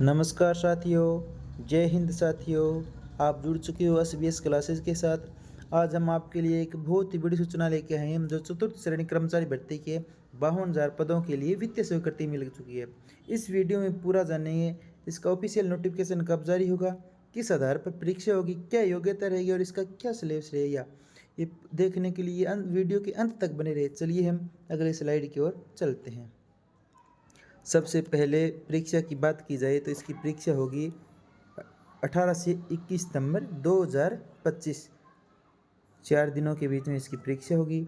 नमस्कार साथियों, जय हिंद साथियों। आप जुड़ चुके हो SBS क्लासेस के साथ। आज हम आपके लिए एक बहुत ही बड़ी सूचना लेके आए हैं जो चतुर्थ श्रेणी कर्मचारी भर्ती के 52,000 पदों के लिए वित्तीय स्वीकृति मिल चुकी है। इस वीडियो में पूरा जानेंगे इसका ऑफिशियल नोटिफिकेशन कब जारी होगा, किस आधार पर परीक्षा होगी, क्या योग्यता रहेगी और इसका क्या सिलेबस रहेगा। ये देखने के लिए वीडियो के अंत तक बने रहे। चलिए हम अगले स्लाइड की ओर चलते हैं। सबसे पहले परीक्षा की बात की जाए तो इसकी परीक्षा होगी 18 से 21 सितंबर 2025, 4 दिनों के बीच में इसकी परीक्षा होगी।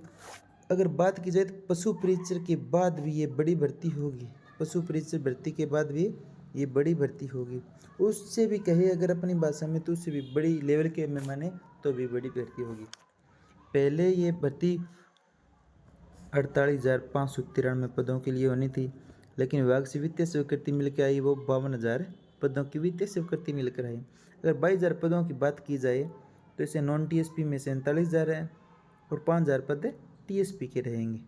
अगर बात की जाए तो पशु परीक्षक के बाद भी ये बड़ी भर्ती होगी। पशु परीक्षक भर्ती के बाद भी ये बड़ी भर्ती होगी। उससे भी कहे अगर अपनी भाषा में तो उससे भी बड़ी लेवल के में माने तो भी बड़ी भर्ती होगी। पहले ये भर्ती 48,593 पदों के लिए होनी थी, लेकिन विभाग से वित्तीय स्वीकृति मिलकर आई वो 52,000 पदों की वित्तीय स्वीकृति मिलकर आई। अगर 22,000 पदों की बात की जाए तो इसे नॉन TSP में 47,000 है और 5,000 पद TSP के रहेंगे,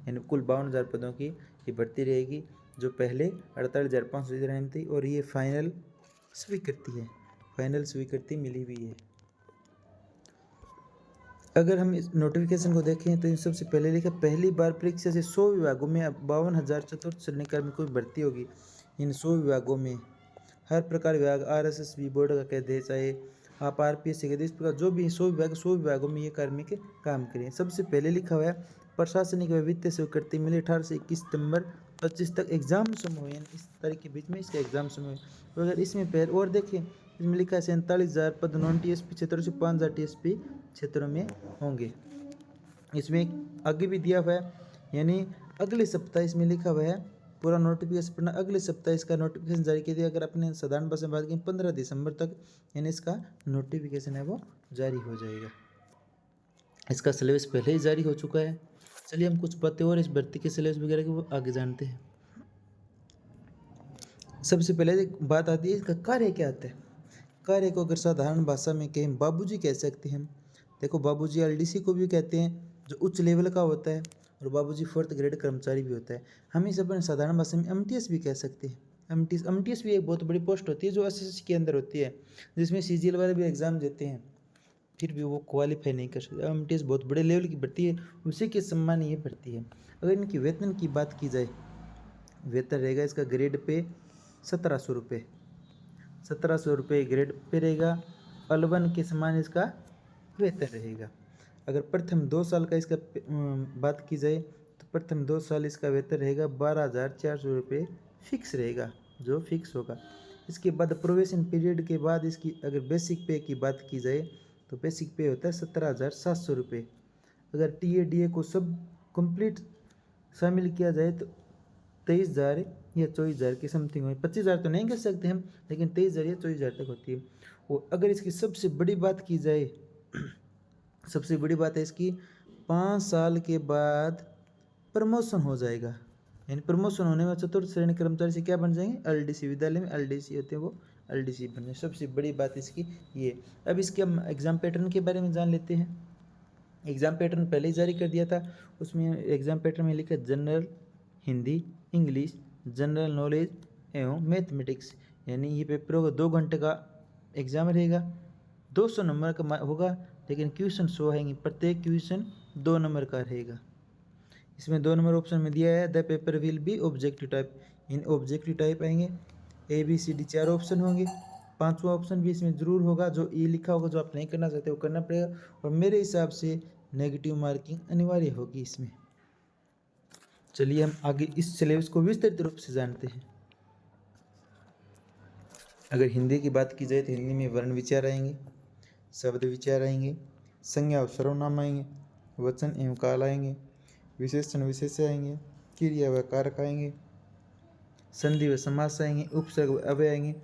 यानी कुल 52,000 पदों की ये भर्ती रहेगी, जो पहले 48,593 थी और ये फाइनल स्वीकृति है, फाइनल स्वीकृति मिली हुई है। अगर हम इस नोटिफिकेशन को देखें तो इन सबसे पहले लिखा पहली बार परीक्षा से 100 विभागों में 52,000 चतुर्थ श्रेणी कार्मिकों की भर्ती होगी। इन 100 विभागों में हर प्रकार विभाग RSSB बोर्ड का कह दे, चाहे आप RPSC के दे, इस प्रकार जो भी 100 विभागों में ये कार्मिक काम करें। सबसे पहले लिखा हुआ है प्रशासनिक व वित्तीय स्वीकृति मिली 18 से 21 सितंबर 25 तक एग्जाम समूह, यानी इस तारीख के बीच में इसका एग्जाम समूह। तो अगर इसमें पहले और देखें, इसमें लिखा है 47,000 पद नॉन TSP क्षेत्रों से 5,000 TSP क्षेत्रों में होंगे। इसमें आगे भी दिया हुआ है, यानी अगले सप्ताह इसमें लिखा हुआ है पूरा नोटिफिकेशन पढ़ना। अगले सप्ताह इसका नोटिफिकेशन जारी किया दिया। अगर अपने साधारण भाषा में बात करें 15 दिसंबर तक यानी इसका नोटिफिकेशन है वो जारी हो जाएगा। इसका सिलेबस पहले ही जारी हो चुका है। चलिए हम कुछ बातें और इस भर्ती के सिलेबस वगैरह की वो आगे जानते हैं। सबसे पहले बात आती है इसका कार्य क्या आता है। कार्य को अगर साधारण भाषा में कहें बाबूजी कह सकते हैं। देखो बाबूजी LDC को भी कहते हैं जो उच्च लेवल का होता है, और बाबूजी 4th ग्रेड कर्मचारी भी होता है। हम इस अपने साधारण भाषा में MTS भी कह सकते हैं। MTS भी एक बहुत बड़ी पोस्ट होती है जो SSC के अंदर होती है, जिसमें CGL वाले भी एग्जाम देते हैं, फिर भी वो क्वालिफाई नहीं कर सकते। MTS बहुत बड़े लेवल की भर्ती है, उसी के सम्मान ये भर्ती है। अगर इनकी वेतन की बात की जाए, वेतन रहेगा इसका ग्रेड पे 1,700 रुपये, 1,700 रुपये ग्रेड पे रहेगा। L1 के समान इसका वेतन रहेगा। अगर प्रथम 2 साल का इसका बात की जाए तो प्रथम 2 साल इसका वेतन रहेगा 12,400 रुपये फिक्स रहेगा, जो फिक्स होगा। इसके बाद प्रोबेशन पीरियड के बाद इसकी अगर बेसिक पे की बात की जाए तो बेसिक पे होता है 17,700 रुपये। अगर TADA को सब कंप्लीट शामिल किया जाए तो 23,000 या 24,000 के समथिंग हो। 25,000 तो नहीं कह सकते हम, लेकिन 23,000 या 24,000 तक होती है। और अगर इसकी सबसे बड़ी बात की जाए सबसे बड़ी बात है इसकी 5 साल के बाद प्रमोशन हो जाएगा, यानी प्रमोशन होने में चतुर्थ श्रेणी कर्मचारी से क्या बन जाएंगे, LDC। विद्यालय में LDC होते हैं वो LDC बन जाए। सबसे बड़ी बात इसकी ये। अब इसके हम एग्जाम पैटर्न के बारे में जान लेते हैं। एग्जाम पैटर्न पहले ही जारी कर दिया था। उसमें एग्जाम पैटर्न में लिखा general, Hindi, English, general knowledge एवं मैथमेटिक्स, यानी ये पेपर होगा 2 घंटे का एग्जाम रहेगा। 200 नंबर का होगा, लेकिन क्वेश्चन 100 आएंगे, प्रत्येक क्वेश्चन 2 नंबर का रहेगा। इसमें 2 नंबर ऑप्शन में दिया है the paper will be objective type, in objective type आएंगे। ABCD 4 ऑप्शन होंगे, 5वां ऑप्शन भी इसमें जरूर होगा, जो E लिखा होगा, जो आप नहीं करना चाहते वो करना पड़ेगा। और मेरे हिसाब से नेगेटिव मार्किंग अनिवार्य होगी इसमें। चलिए हम आगे इस सिलेबस को विस्तृत रूप से जानते हैं। अगर हिंदी की बात की जाए तो हिंदी में वर्ण विचार आएंगे, शब्द विचार आएंगे, संज्ञा और सर्वनाम आएंगे, वचन एवं काल आएंगे, विशेषण विशेष्य आएंगे, क्रिया व कारक आएंगे, संधि व समास आएंगे, उपसर्ग व अव्यय आएंगे,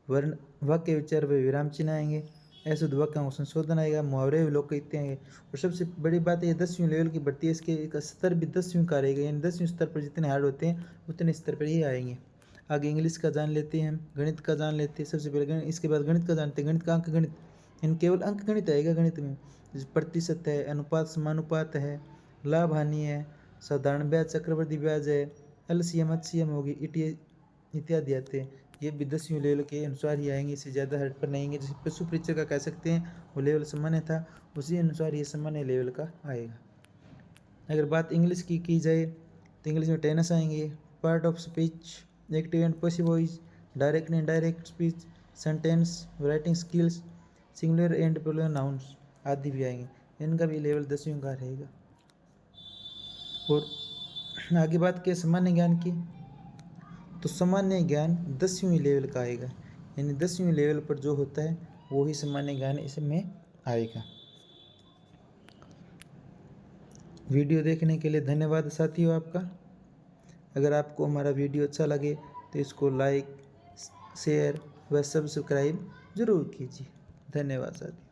वर्ण वाक्य विचार व विराम चिन्ह आएंगे, अशुद्ध वाक्यों को संशोधन आएगा, मुहावरे व लोकगीत आएंगे। और सबसे बड़ी बात है 10वीं लेवल की भर्ती है, इसके स्तर भी 10वीं का रहेगा, यानी 10वीं स्तर पर जितने हार्ड होते हैं उतने स्तर पर ही आएंगे। आगे इंग्लिश का जान लेते हैं, हम गणित का जान लेते हैं। सबसे पहले गणित, इसके बाद गणित का जानते हैं। गणित का अंक गणित, इन केवल अंक गणित आएगा गणित में, जैसे प्रतिशत है, अनुपात समानुपात है, लाभ हानि है, साधारण ब्याज, चक्रवृद्धि ब्याज है, LCM HCM होगी, इत्यादि आते हैं। ये भी 10वीं लेवल के अनुसार ही आएंगे, इससे ज़्यादा हट पर नहीं आएंगे। जैसे पशु परीक्षक का कह सकते हैं वो लेवल सामान्य था, उसी अनुसार ये सामान्य लेवल का आएगा। अगर बात इंग्लिश की जाए तो इंग्लिश में टेनस आएंगे, part of speech, active and passive voice, direct and indirect speech, sentence, writing skills, singular and plural nouns आदि भी आएंगे। इनका भी लेवल 10वीं का रहेगा। और आगे बात की सामान्य ज्ञान की, तो सामान्य ज्ञान 10वीं लेवल का आएगा, यानी 10वीं लेवल पर जो होता है वो ही सामान्य ज्ञान इसमें आएगा। वीडियो देखने के लिए धन्यवाद साथियों आपका। अगर आपको हमारा वीडियो अच्छा लगे तो इसको लाइक, शेयर व सब्सक्राइब ज़रूर कीजिए। धन्यवाद साथियों।